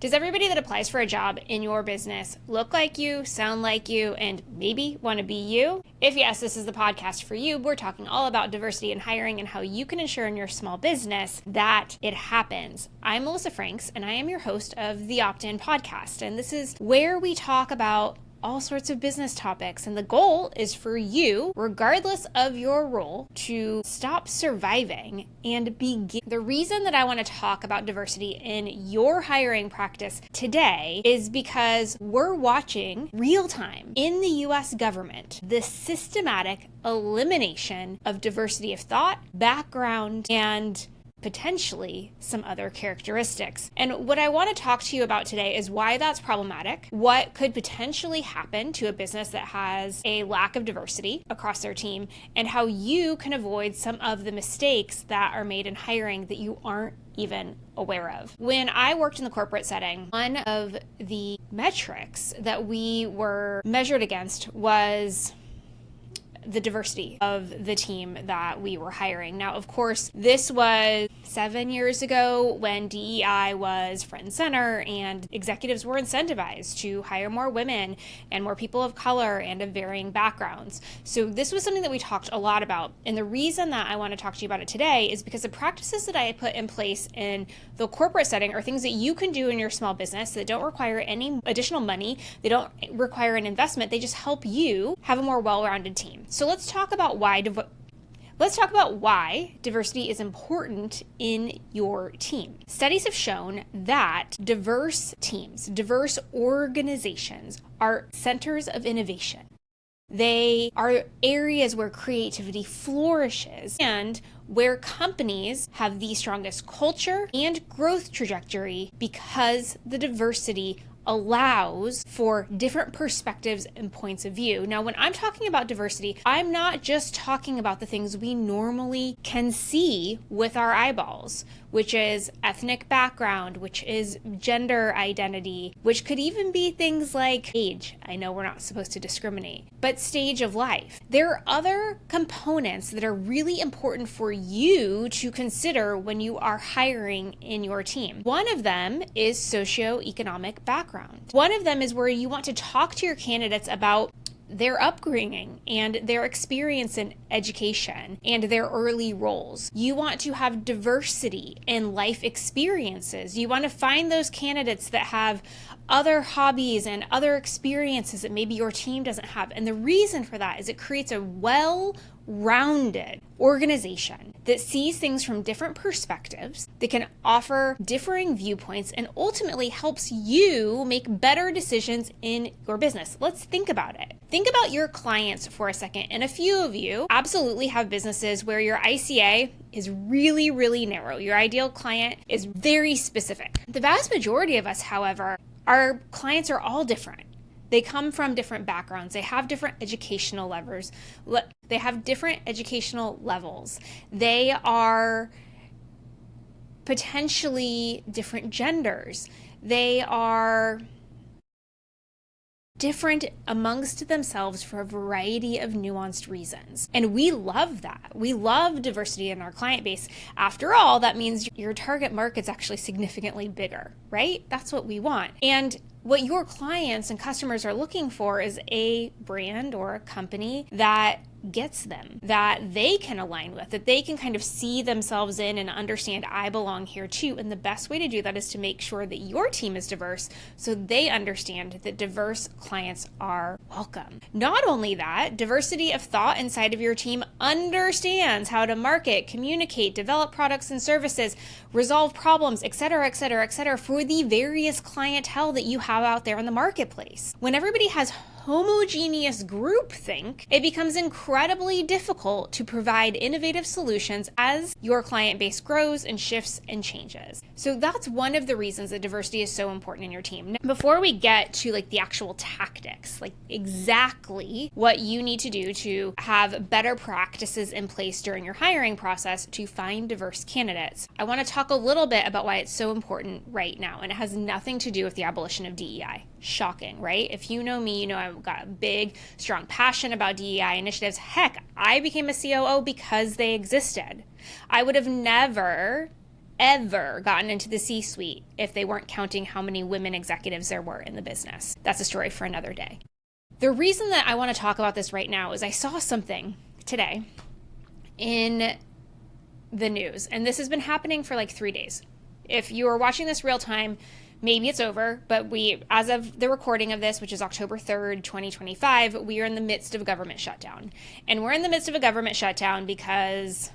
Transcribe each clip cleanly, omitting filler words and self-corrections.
Does everybody that applies for a job in your business look like you, sound like you, and maybe want to be you? If yes, this is the podcast for you. We're talking all about diversity in hiring and how you can ensure in your small business that it happens. I'm Melissa Franks, and I am your host of the Opt-in podcast. And this is where we talk about all sorts of business topics. And the goal is for you, regardless of your role, to stop surviving and begin. The reason that I want to talk about diversity in your hiring practice today is because we're watching real time in the US government the systematic elimination of diversity of thought, background, and potentially some other characteristics. And what I want to talk to you about today is why that's problematic, what could potentially happen to a business that has a lack of diversity across their team, and how you can avoid some of the mistakes that are made in hiring that you aren't even aware of. When I worked in the corporate setting, one of the metrics that we were measured against was the diversity of the team that we were hiring. Now, of course, this was 7 years ago when DEI was front and center and executives were incentivized to hire more women and more people of color and of varying backgrounds. So this was something that we talked a lot about. And the reason that I want to talk to you about it today is because the practices that I put in place in the corporate setting are things that you can do in your small business that don't require any additional money. They don't require an investment. They just help you have a more well-rounded team. So let's talk about why diversity is important in your team. Studies have shown that diverse teams, diverse organizations are centers of innovation. They are areas where creativity flourishes and where companies have the strongest culture and growth trajectory because the diversity allows for different perspectives and points of view. Now, when I'm talking about diversity, I'm not just talking about the things we normally can see with our eyeballs, which is ethnic background, which is gender identity, which could even be things like age. I know we're not supposed to discriminate, but stage of life. There are other components that are really important for you to consider when you are hiring in your team. One of them is socioeconomic background. One of them is where you want to talk to your candidates about their upbringing and their experience in education and their early roles. You want to have diversity in life experiences. You want to find those candidates that have other hobbies and other experiences that maybe your team doesn't have. And the reason for that is it creates a well-rounded organization that sees things from different perspectives, that can offer differing viewpoints, and ultimately helps you make better decisions in your business. Let's think about it. Think about your clients for a second. And a few of you absolutely have businesses where your ICA is really, really narrow. Your ideal client is very specific. The vast majority of us, however, our clients are all different. They come from different backgrounds. They have different educational levels. They have different educational levels. They are potentially different genders. They are different amongst themselves for a variety of nuanced reasons. And we love that. We love diversity in our client base. After all, that means your target market's actually significantly bigger, right? That's what we want. And what your clients and customers are looking for is a brand or a company that gets them, that they can align with, that they can kind of see themselves in and understand I belong here too. And the best way to do that is to make sure that your team is diverse so they understand that diverse clients are welcome. Not only that, diversity of thought inside of your team understands how to market, communicate, develop products and services, resolve problems, etc., for the various clientele that you have out there in the marketplace. When everybody has homogeneous groupthink, it becomes incredibly difficult to provide innovative solutions as your client base grows and shifts and changes. So that's one of the reasons that diversity is so important in your team. Now, before we get to the actual tactics, exactly what you need to do to have better practices in place during your hiring process to find diverse candidates, I want to talk a little bit about why it's so important right now. And it has nothing to do with the abolition of DEI. Shocking, right? If you know me, you know I've got a big, strong passion about DEI initiatives. Heck, I became a COO because they existed. I would have never ever gotten into the C-suite if they weren't counting how many women executives there were in the business. That's a story for another day. The reason that I want to talk about this right now is I saw something today in the news, and this has been happening for like 3 days. If you are watching this real time, maybe it's over, but as of the recording of this, which is October 3rd, 2025, we are in the midst of a government shutdown. And we're in the midst of a government shutdown because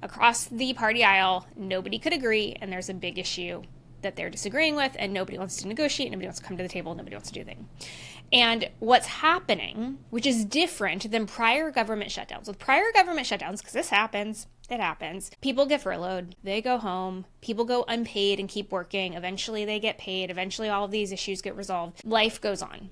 across the party aisle, nobody could agree, and there's a big issue that they're disagreeing with, and nobody wants to negotiate, nobody wants to come to the table, nobody wants to do anything. And what's happening, which is different than prior government shutdowns. With prior government shutdowns, because this happens, it happens, people get furloughed, they go home, people go unpaid and keep working, eventually they get paid, eventually all of these issues get resolved, life goes on.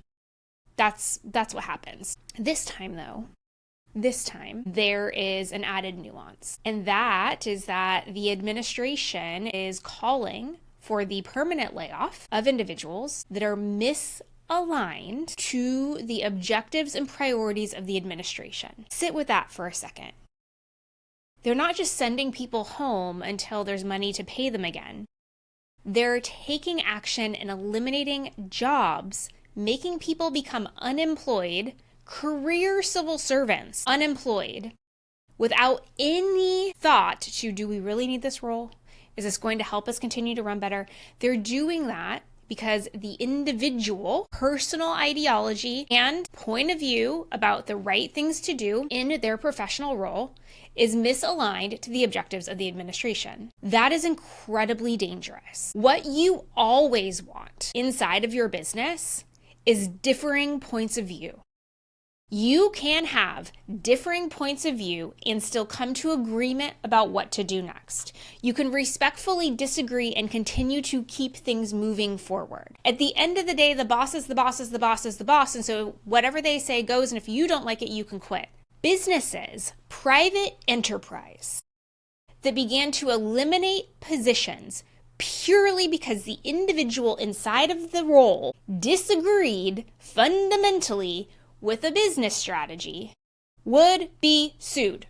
That's what happens. This time, there is an added nuance, and that is that the administration is calling for the permanent layoff of individuals that are misaligned to the objectives and priorities of the administration. Sit with that for a second. They're not just sending people home until there's money to pay them again. They're taking action and eliminating jobs, making people become unemployed, career civil servants, unemployed, without any thought to, do we really need this role? Is this going to help us continue to run better? They're doing that because the individual personal ideology and point of view about the right things to do in their professional role is misaligned to the objectives of the administration. That is incredibly dangerous. What you always want inside of your business is differing points of view. You can have differing points of view and still come to agreement about what to do next. You can respectfully disagree and continue to keep things moving forward. At the end of the day, the boss is the boss is the boss is the boss, and so whatever they say goes, and if you don't like it, you can quit. Businesses, private enterprise, that began to eliminate positions purely because the individual inside of the role disagreed fundamentally with a business strategy would be sued.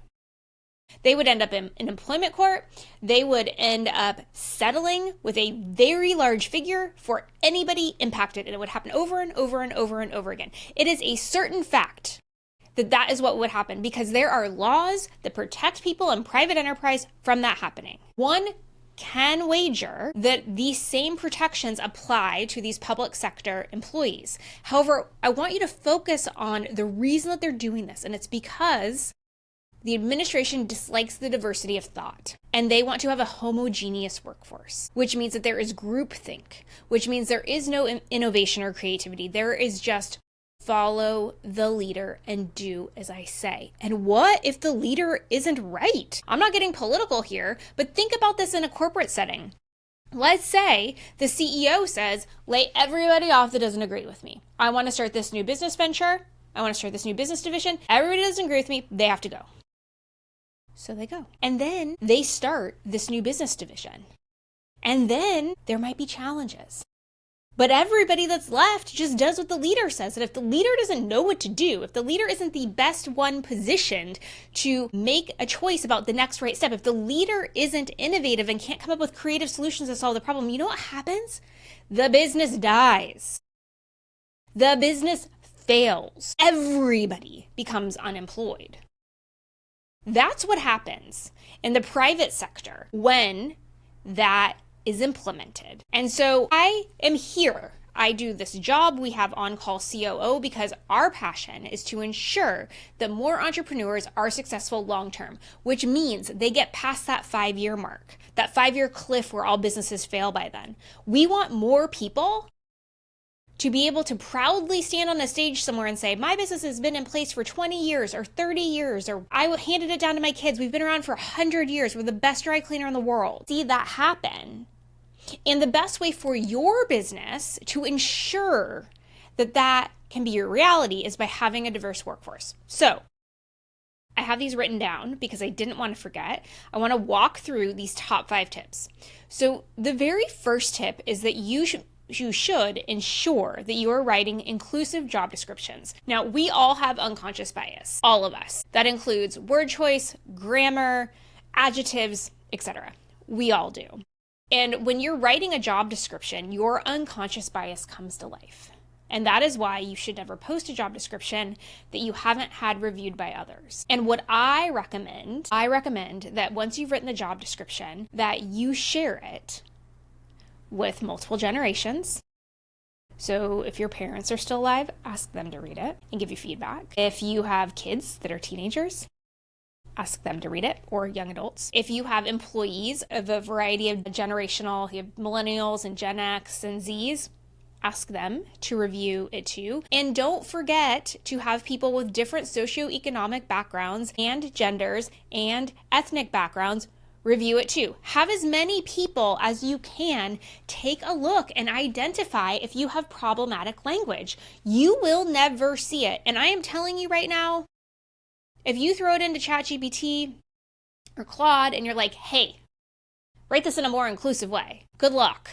They would end up in employment court. They would end up settling with a very large figure for anybody impacted, and it would happen over and over and over and over again. It is a certain fact that is what would happen because there are laws that protect people in private enterprise from that happening. One can wager that these same protections apply to these public sector employees. However, I want you to focus on the reason that they're doing this, and it's because the administration dislikes the diversity of thought, and they want to have a homogeneous workforce, which means that there is groupthink, which means there is no innovation or creativity. There is just follow the leader and do as I say. And what if the leader isn't right? I'm not getting political here, but think about this in a corporate setting. Let's say the CEO says, lay everybody off that doesn't agree with me. I want to start this new business venture. I want to start this new business division. Everybody doesn't agree with me. They have to go. So they go. And then they start this new business division. And then there might be challenges. But everybody that's left just does what the leader says. And if the leader doesn't know what to do, if the leader isn't the best one positioned to make a choice about the next right step, if the leader isn't innovative and can't come up with creative solutions to solve the problem, you know what happens? The business dies. The business fails. Everybody becomes unemployed. That's what happens in the private sector when that is implemented. And so I am here. I do this job. We have on-call COO because our passion is to ensure that more entrepreneurs are successful long-term, which means they get past that 5-year mark, that 5-year cliff where all businesses fail by then. We want more people to be able to proudly stand on a stage somewhere and say, my business has been in place for 20 years or 30 years, or I handed it down to my kids. We've been around for 100 years. We're the best dry cleaner in the world. See that happen. And the best way for your business to ensure that that can be your reality is by having a diverse workforce. So I have these written down because I didn't want to forget. I want to walk through these top 5 tips. So the very first tip is that you should ensure that you are writing inclusive job descriptions. Now, we all have unconscious bias, all of us. That includes word choice, grammar, adjectives, etc. We all do. And when you're writing a job description, your unconscious bias comes to life. And that is why you should never post a job description that you haven't had reviewed by others. And what I recommend that once you've written the job description, that you share it with multiple generations. So if your parents are still alive, ask them to read it and give you feedback. If you have kids that are teenagers, ask them to read it, or young adults. If you have employees of a variety of generational, you have millennials and Gen X and Zs, ask them to review it too. And don't forget to have people with different socioeconomic backgrounds and genders and ethnic backgrounds review it too. Have as many people as you can take a look and identify if you have problematic language. You will never see it. And I am telling you right now, if you throw it into ChatGPT or Claude and you're like, hey, write this in a more inclusive way, good luck.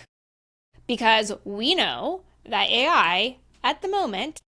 Because we know that AI at the moment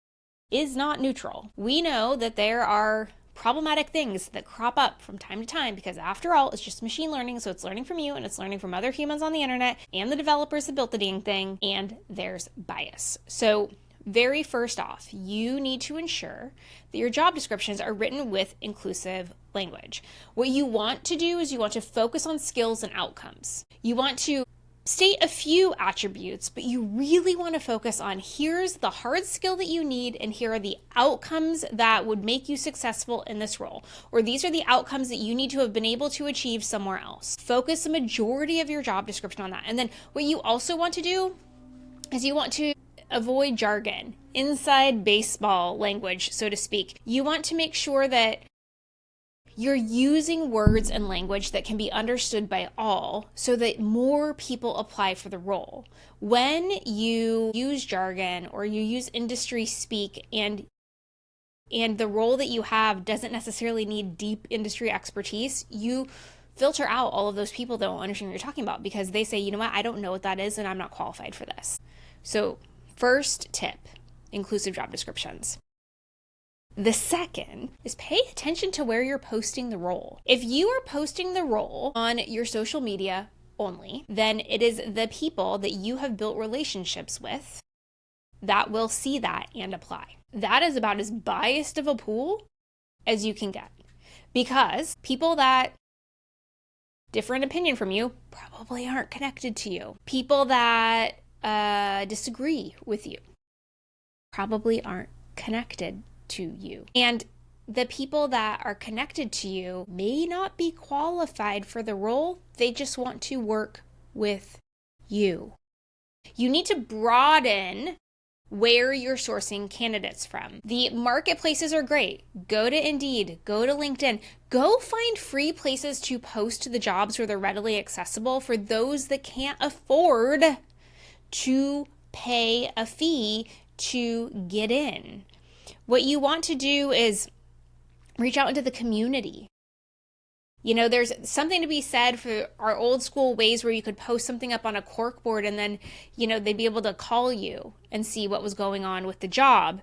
is not neutral. We know that there are problematic things that crop up from time to time because after all, it's just machine learning. So it's learning from you and it's learning from other humans on the internet and the developers that built the dang thing, and there's bias. So very first off, you need to ensure that your job descriptions are written with inclusive language. What you want to do is you want to focus on skills and outcomes. You want to state a few attributes, but you really want to focus on here's the hard skill that you need and here are the outcomes that would make you successful in this role. Or these are the outcomes that you need to have been able to achieve somewhere else. Focus the majority of your job description on that. And then what you also want to do is you want to avoid jargon, inside baseball language, so to speak. You want to make sure that you're using words and language that can be understood by all so that more people apply for the role. When you use jargon or you use industry speak and the role that you have doesn't necessarily need deep industry expertise, you filter out all of those people that don't understand what you're talking about because they say, you know what, I don't know what that is and I'm not qualified for this. So first tip, inclusive job descriptions. The second is pay attention to where you're posting the role. If you are posting the role on your social media only, then it is the people that you have built relationships with that will see that and apply. That is about as biased of a pool as you can get because people that different opinion from you probably aren't connected to you. People that disagree with you probably aren't connected to you. And the people that are connected to you may not be qualified for the role. They just want to work with you. You need to broaden where you're sourcing candidates from. The marketplaces are great. Go to Indeed, go to LinkedIn, go find free places to post the jobs where they're readily accessible for those that can't afford to pay a fee to get in. What you want to do is reach out into the community. You know, there's something to be said for our old school ways where you could post something up on a corkboard and then, you know, they'd be able to call you and see what was going on with the job.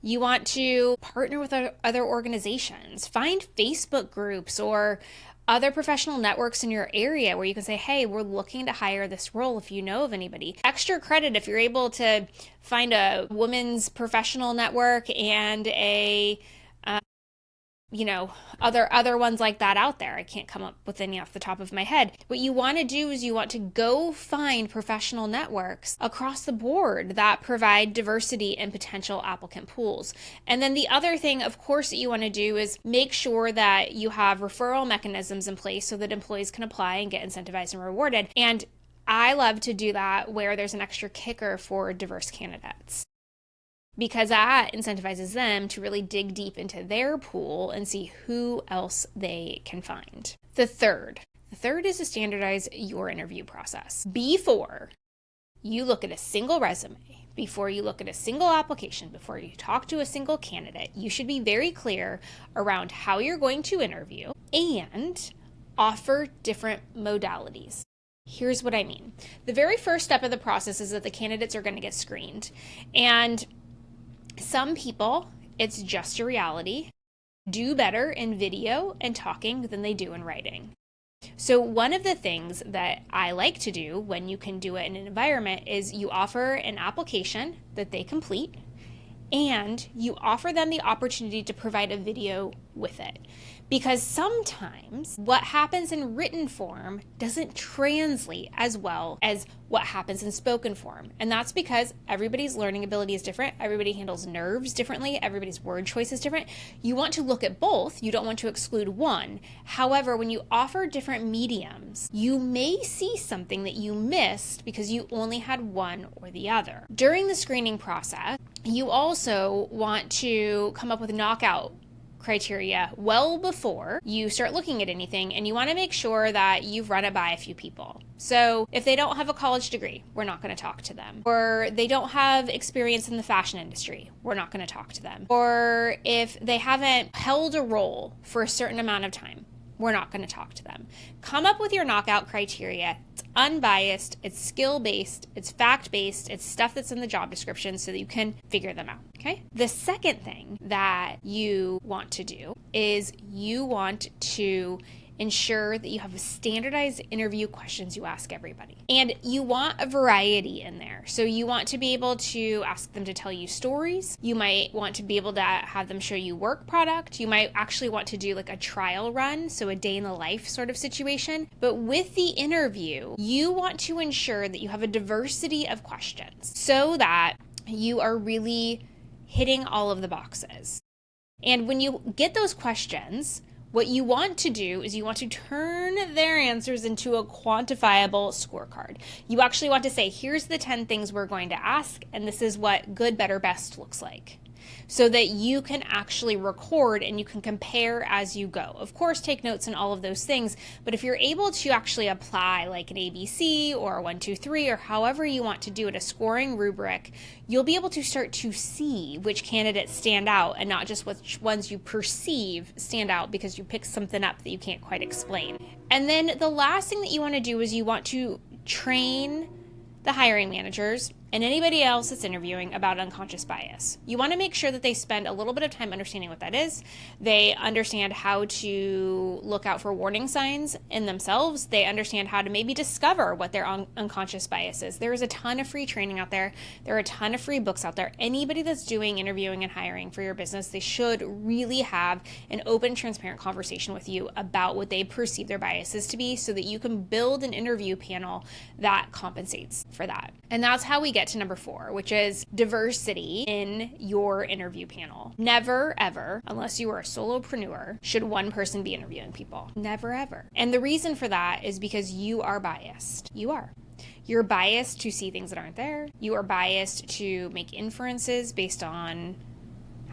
You want to partner with other organizations. Find Facebook groups or other professional networks in your area where you can say, hey, we're looking to hire this role if you know of anybody. Extra credit if you're able to find a women's professional network and a other ones like that out there. I can't come up with any off the top of my head. What you want to do is you want to go find professional networks across the board that provide diversity and potential applicant pools. And then the other thing, of course, that you want to do is make sure that you have referral mechanisms in place so that employees can apply and get incentivized and rewarded. And I love to do that where there's an extra kicker for diverse candidates, because that incentivizes them to really dig deep into their pool and see who else they can find. The third is to standardize your interview process. Before you look at a single resume, before you look at a single application, before you talk to a single candidate, you should be very clear around how you're going to interview and offer different modalities. Here's what I mean. The very first step of the process is that the candidates are going to get screened. And some people, it's just a reality, do better in video and talking than they do in writing. So one of the things that I like to do when you can do it in an environment is you offer an application that they complete, and you offer them the opportunity to provide a video with it. Because sometimes what happens in written form doesn't translate as well as what happens in spoken form. And that's because everybody's learning ability is different. Everybody handles nerves differently. Everybody's word choice is different. You want to look at both. You don't want to exclude one. However, when you offer different mediums, you may see something that you missed because you only had one or the other. During the screening process, you also want to come up with knockout criteria well before you start looking at anything, and you want to make sure that you've run it by a few people. So if they don't have a college degree, we're not going to talk to them. Or they don't have experience in the fashion industry, we're not going to talk to them. Or if they haven't held a role for a certain amount of time, we're not going to talk to them. Come up with your knockout criteria. It's unbiased, it's skill-based, it's fact-based, it's stuff that's in the job description so that you can figure them out, okay? The second thing that you want to do is you want to ensure that you have a standardized interview questions you ask everybody. And you want a variety in there. So you want to be able to ask them to tell you stories. You might want to be able to have them show you work product. You might actually want to do like a trial run, so a day in the life sort of situation. But with the interview, you want to ensure that you have a diversity of questions so that you are really hitting all of the boxes. And when you get those questions, what you want to do is you want to turn their answers into a quantifiable scorecard. You actually want to say, here's the 10 things we're going to ask, and this is what good, better, best looks like. So that you can actually record and you can compare as you go. Of course, take notes and all of those things, but if you're able to actually apply like an ABC or a 1, 2, 3, or however you want to do it, a scoring rubric, you'll be able to start to see which candidates stand out and not just which ones you perceive stand out because you picked something up that you can't quite explain. And then the last thing that you want to do is you want to train the hiring managers and anybody else that's interviewing about unconscious bias. You want to make sure that they spend a little bit of time understanding what that is. They understand how to look out for warning signs in themselves. They understand how to maybe discover what their unconscious bias is. There is a ton of free training out there. There are a ton of free books out there. Anybody that's doing interviewing and hiring for your business, they should really have an open, transparent conversation with you about what they perceive their biases to be so that you can build an interview panel that compensates for that. And that's how we get to number 4, which is diversity in your interview panel. Never, ever, unless you are a solopreneur, should one person be interviewing people. Never, ever. And the reason for that is because you are biased. You are. You're biased to see things that aren't there. You are biased to make inferences based on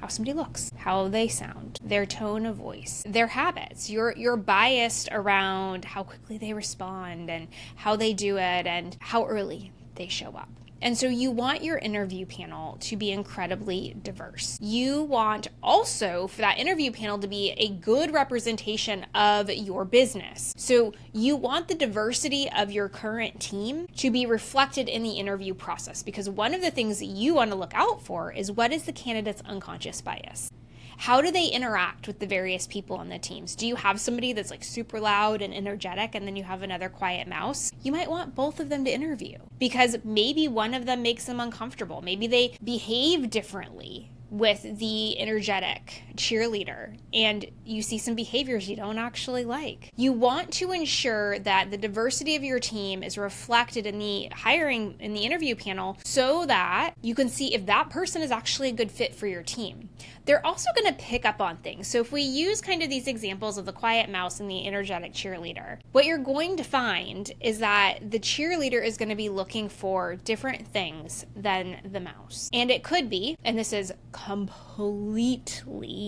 how somebody looks, how they sound, their tone of voice, their habits. You're biased around how quickly they respond and how they do it and how early they show up. And so you want your interview panel to be incredibly diverse. You want also for that interview panel to be a good representation of your business. So you want the diversity of your current team to be reflected in the interview process, because one of the things that you want to look out for is what is the candidate's unconscious bias. How do they interact with the various people on the teams? Do you have somebody that's like super loud and energetic and then you have another quiet mouse? You might want both of them to interview because maybe one of them makes them uncomfortable. Maybe they behave differently with the energetic cheerleader and you see some behaviors you don't actually like. You want to ensure that the diversity of your team is reflected in the hiring, in the interview panel, so that you can see if that person is actually a good fit for your team. They're also going to pick up on things. So if we use kind of these examples of the quiet mouse and the energetic cheerleader, what you're going to find is that the cheerleader is going to be looking for different things than the mouse. And it could be, and this is completely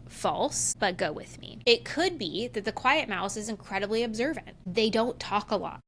false, but go with me. It could be that the quiet mouse is incredibly observant. They don't talk a lot.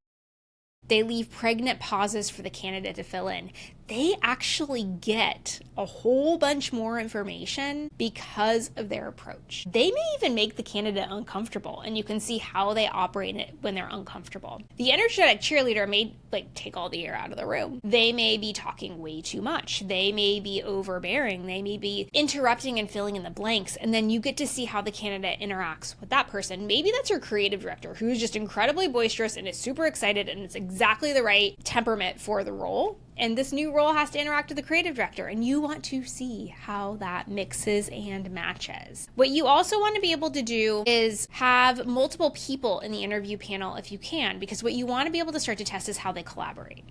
They leave pregnant pauses for the candidate to fill in. they actually get a whole bunch more information because of their approach. They may even make the candidate uncomfortable, and you can see how they operate when they're uncomfortable. The energetic cheerleader may take all the air out of the room. They may be talking way too much. They may be overbearing. They may be interrupting and filling in the blanks. And then you get to see how the candidate interacts with that person. Maybe that's your creative director who's just incredibly boisterous and is super excited and it's exactly the right temperament for the role. And this new role has to interact with the creative director, and you want to see how that mixes and matches. What you also want to be able to do is have multiple people in the interview panel if you can, because what you want to be able to start to test is how they collaborate.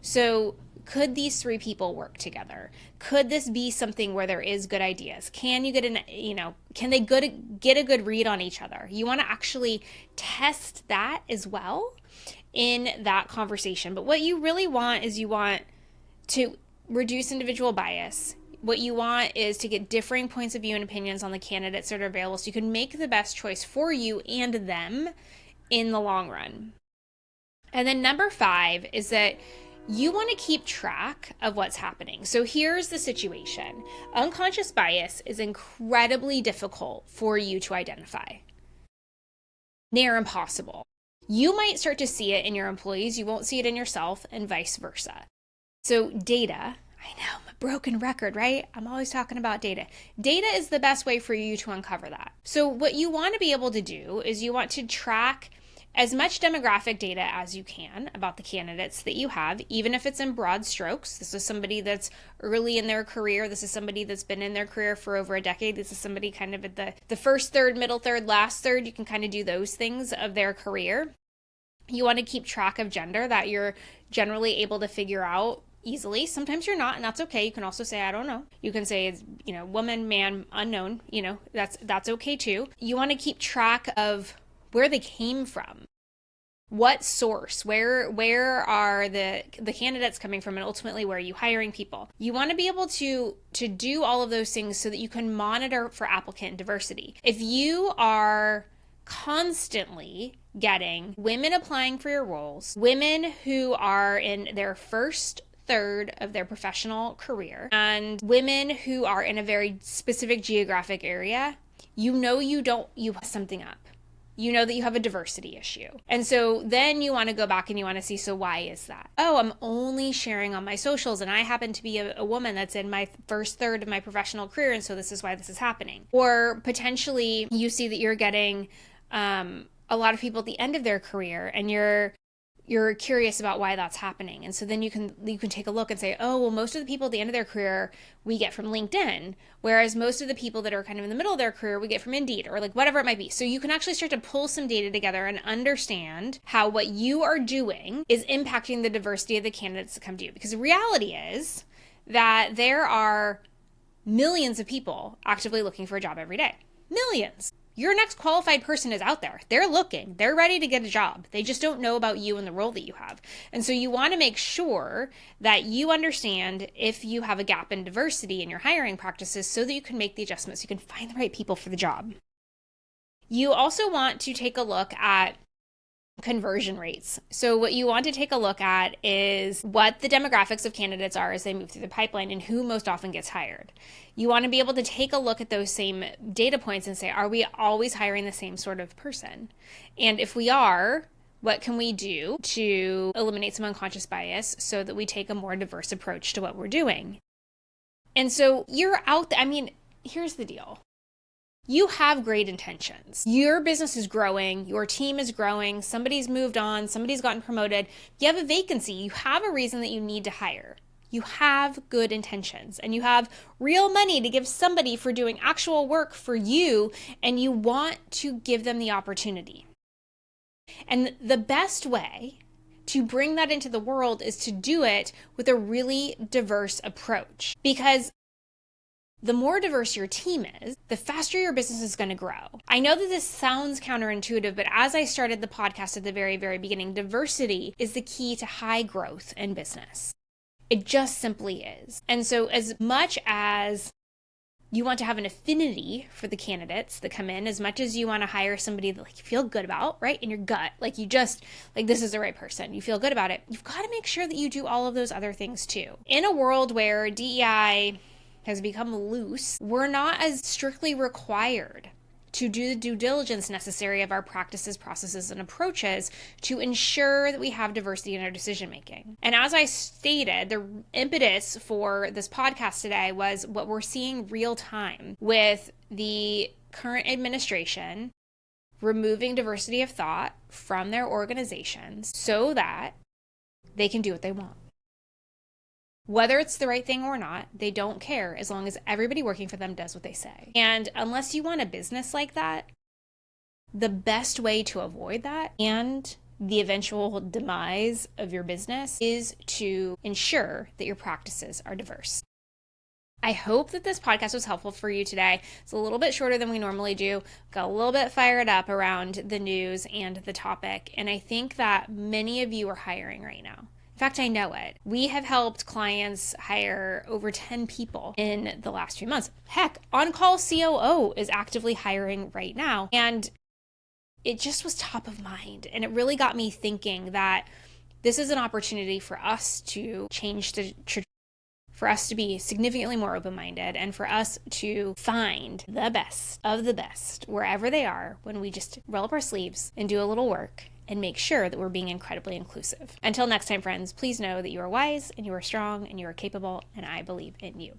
So could these three people work together? Could this be something where there is good ideas? Can you can they get a good read on each other? You want to actually test that as well in that conversation. But what you really want is you want to reduce individual bias. What you want is to get differing points of view and opinions on the candidates that are available so you can make the best choice for you and them in the long run. And then number 5 is that you want to keep track of what's happening. So here's the situation. Unconscious bias is incredibly difficult for you to identify. Near impossible. You might start to see it in your employees, you won't see it in yourself, and vice versa. So data, I know, I'm a broken record, right? I'm always talking about data. Data is the best way for you to uncover that. So what you want to be able to do is you want to track as much demographic data as you can about the candidates that you have, even if it's in broad strokes. This is somebody that's early in their career. This is somebody that's been in their career for over a decade. This is somebody kind of at the first third, middle third, last third. You can kind of do those things of their career. You want to keep track of gender that you're generally able to figure out easily. Sometimes you're not, and that's okay. You can also say, I don't know. You can say it's, woman, man, unknown, that's okay too. You want to keep track of where they came from. What source? Where are the candidates coming from, and ultimately where are you hiring people? You want to be able to do all of those things so that you can monitor for applicant diversity. If you are constantly getting women applying for your roles, women who are in their first third of their professional career, and women who are in a very specific geographic area, you have something up. You know that you have a diversity issue. And so then you want to go back and you want to see, so why is that? Oh, I'm only sharing on my socials and I happen to be a woman that's in my first third of my professional career, and so this is why this is happening. Or potentially you see that you're getting a lot of people at the end of their career and you're curious about why that's happening. And so then you can take a look and say, oh, well, most of the people at the end of their career we get from LinkedIn, whereas most of the people that are kind of in the middle of their career we get from Indeed, or whatever it might be. So you can actually start to pull some data together and understand how what you are doing is impacting the diversity of the candidates that come to you. Because the reality is that there are millions of people actively looking for a job every day. Millions. Your next qualified person is out there. They're looking. They're ready to get a job. They just don't know about you and the role that you have. And so you want to make sure that you understand if you have a gap in diversity in your hiring practices so that you can make the adjustments. You can find the right people for the job. You also want to take a look at conversion rates. So what you want to take a look at is what the demographics of candidates are as they move through the pipeline and who most often gets hired. You want to be able to take a look at those same data points and say, are we always hiring the same sort of person? And if we are, what can we do to eliminate some unconscious bias so that we take a more diverse approach to what we're doing? And so you're out there. Here's the deal. You have great intentions. Your business is growing. Your team is growing. Somebody's moved on. Somebody's gotten promoted. You have a vacancy. You have a reason that you need to hire. You have good intentions and you have real money to give somebody for doing actual work for you, and you want to give them the opportunity. And the best way to bring that into the world is to do it with a really diverse approach, because the more diverse your team is, the faster your business is going to grow. I know that this sounds counterintuitive, but as I started the podcast at the very, very beginning, diversity is the key to high growth in business. It just simply is. And so as much as You want to have an affinity for the candidates that come in as much as you want to hire somebody that like you feel good about, right? In your gut, like you just, like this is the right person. You feel good about it. You've got to make sure that you do all of those other things too. In a world where DEI has become loose, we're not as strictly required to do the due diligence necessary of our practices, processes, and approaches to ensure that we have diversity in our decision making. And as I stated, the impetus for this podcast today was what we're seeing real time with the current administration removing diversity of thought from their organizations so that they can do what they want. Whether it's the right thing or not, they don't care as long as everybody working for them does what they say. And unless you want a business like that, the best way to avoid that and the eventual demise of your business is to ensure that your practices are diverse. I hope that this podcast was helpful for you today. It's a little bit shorter than we normally do. Got a little bit fired up around the news and the topic. And I think that many of you are hiring right now. In fact, I know it. We have helped clients hire over 10 people in the last few months. Heck, On-Call COO is actively hiring right now. And it just was top of mind. And it really got me thinking that this is an opportunity for us to change the trajectory, for us to be significantly more open-minded, and for us to find the best of the best wherever they are when we just roll up our sleeves and do a little work and make sure that we're being incredibly inclusive. Until next time, friends, please know that you are wise and you are strong and you are capable, and I believe in you.